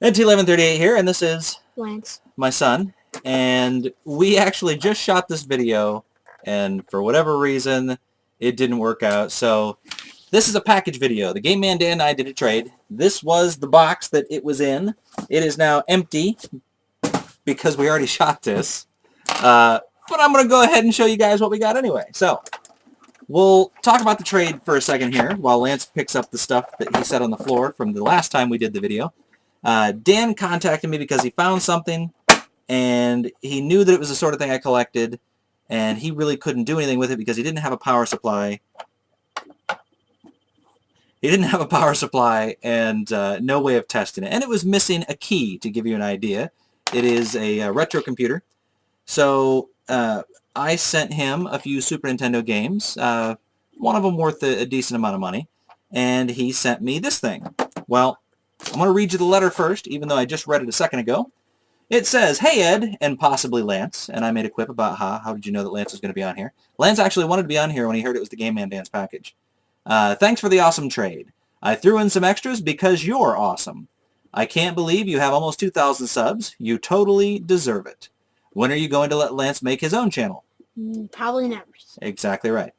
NT1138 here, and this is Lance, my son, and we actually just shot this video, and for whatever reason, it didn't work out, so this is a package video. The TheGameManDan and I did a trade. This was the box that it was in. It is now empty, because we already shot this, but I'm going to go ahead and show you guys what we got anyway. So, we'll talk about the trade for a second here, while Lance picks up the stuff that he set on the floor from the last time we did the video. Dan contacted me because he found something, and he knew that it was the sort of thing I collected, and he really couldn't do anything with it because he didn't have a power supply. He didn't have a power supply and no way of testing it. And it was missing a key, to give you an idea. It is a retro computer. So I sent him a few Super Nintendo games, one of them worth a decent amount of money, and he sent me this thing. Well, I'm going to read you the letter first, even though I just read it a second ago. It says, "Hey Ed," and possibly Lance, and I made a quip about how did you know that Lance was going to be on here. Lance actually wanted to be on here when he heard it was the TheGameManDan's package. Thanks for the awesome trade. I threw in some extras because you're awesome. I can't believe you have almost 2,000 subs. You totally deserve it. When are you going to let Lance make his own channel? Probably never. Exactly right.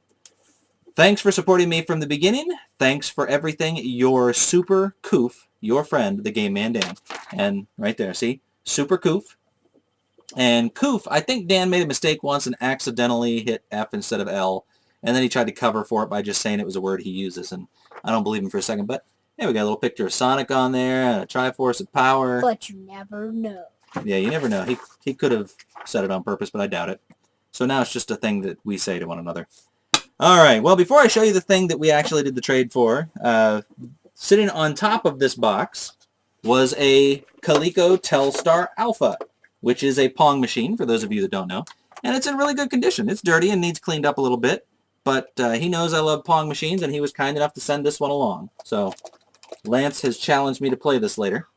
Thanks for supporting me from the beginning. Thanks for everything. Your Super Koof, your friend, TheGameManDan. And right there, see? Super Koof. And Koof, I think Dan made a mistake once and accidentally hit F instead of L. And then he tried to cover for it by just saying it was a word he uses. And I don't believe him for a second. But yeah, we got a little picture of Sonic on there, and a Triforce of Power. But you never know. Yeah, you never know. He could have said it on purpose, but I doubt it. So now it's just a thing that we say to one another. Alright, well, before I show you the thing that we actually did the trade for, sitting on top of this box was a Coleco Telstar Alpha, which is a Pong machine, for those of you that don't know. And it's in really good condition. It's dirty and needs cleaned up a little bit, but he knows I love Pong machines, and he was kind enough to send this one along. So, Lance has challenged me to play this later.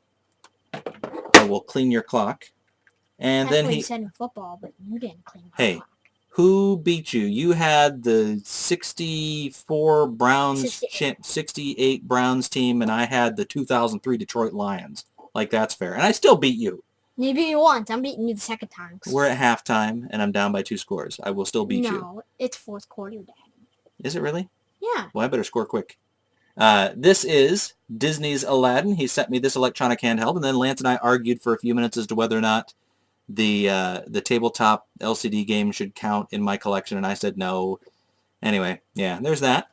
So we'll clean your clock. And That's then what he... you said in football, but you didn't clean my Hey. clock. Who beat you? You had the 64 Browns, 68 Browns team, and I had the 2003 Detroit Lions. Like, that's fair. And I still beat you. You beat me once. I'm beating you the second time. We're at halftime, and I'm down by 2 scores. I will still beat you. No, it's fourth quarter, Daddy. Is it really? Yeah. Well, I better score quick. This is Disney's Aladdin. He sent me this electronic handheld, and then Lance and I argued for a few minutes as to whether or not the tabletop LCD game should count in my collection, and I said no. Anyway, yeah, there's that.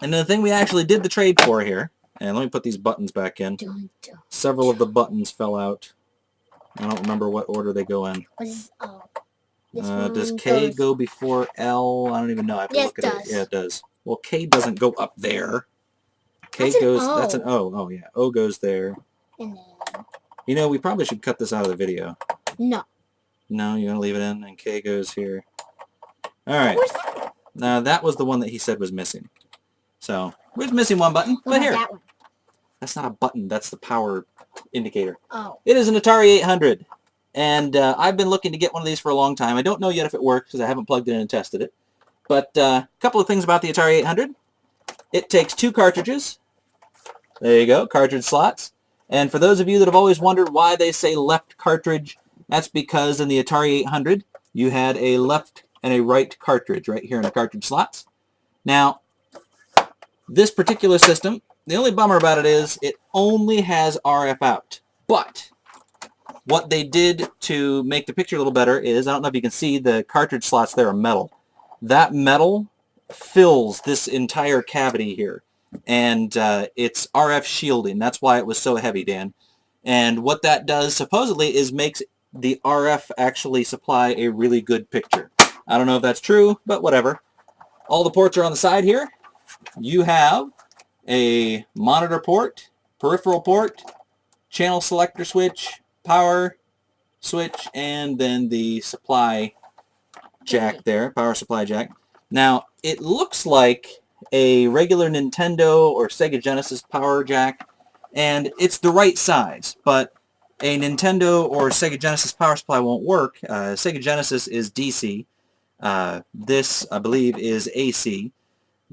And the thing we actually did the trade for here, and let me put these buttons back in. Several of the buttons fell out. I don't remember what order they go in. Does K go before L? I don't even know. I have to look at it. Yeah, it does. Well, K doesn't go up there. K goes... That's an O. Oh, yeah. O goes there. And then... You know, we probably should cut this out of the video. No. No, you're going to leave it in, and K goes here. Alright. Now, that was the one that he said was missing. So, we're just missing one button. But here. That one? That's not a button. That's the power indicator. Oh. It is an Atari 800. And I've been looking to get one of these for a long time. I don't know yet if it works, because I haven't plugged it in and tested it. But a couple of things about the Atari 800. It takes 2 cartridges. There you go, cartridge slots. And for those of you that have always wondered why they say left cartridge, that's because in the Atari 800, you had a left and a right cartridge right here in the cartridge slots. Now, this particular system, the only bummer about it is it only has RF out. But what they did to make the picture a little better is, I don't know if you can see, the cartridge slots there are metal. That metal fills this entire cavity here. And it's RF shielding. That's why it was so heavy, Dan. And what that does, supposedly, is makes the RF actually supply a really good picture. I don't know if that's true, but whatever. All the ports are on the side here. You have a monitor port, peripheral port, channel selector switch, power switch, and then the supply jack there, power supply jack. Now, it looks like a regular Nintendo or Sega Genesis power jack, and it's the right size, but a Nintendo or Sega Genesis power supply won't work. Sega Genesis is DC. This, I believe, is AC.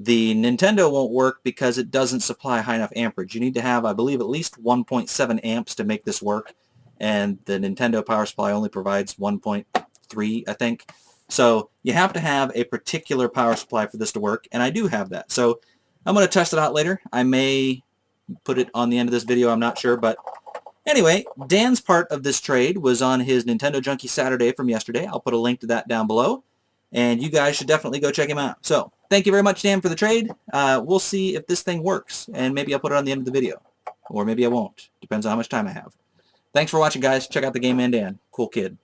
The Nintendo won't work because it doesn't supply high enough amperage. You need to have, I believe, at least 1.7 amps to make this work, and the Nintendo power supply only provides 1.3, I think. So you have to have a particular power supply for this to work, and I do have that. So I'm going to test it out later. I may put it on the end of this video, I'm not sure, but anyway, Dan's part of this trade was on his Nintendo Junkie Saturday from yesterday. I'll put a link to that down below, and you guys should definitely go check him out. So, thank you very much, Dan, for the trade. We'll see if this thing works, and maybe I'll put it on the end of the video. Or maybe I won't. Depends on how much time I have. Thanks for watching, guys. Check out TheGameManDan. Cool kid.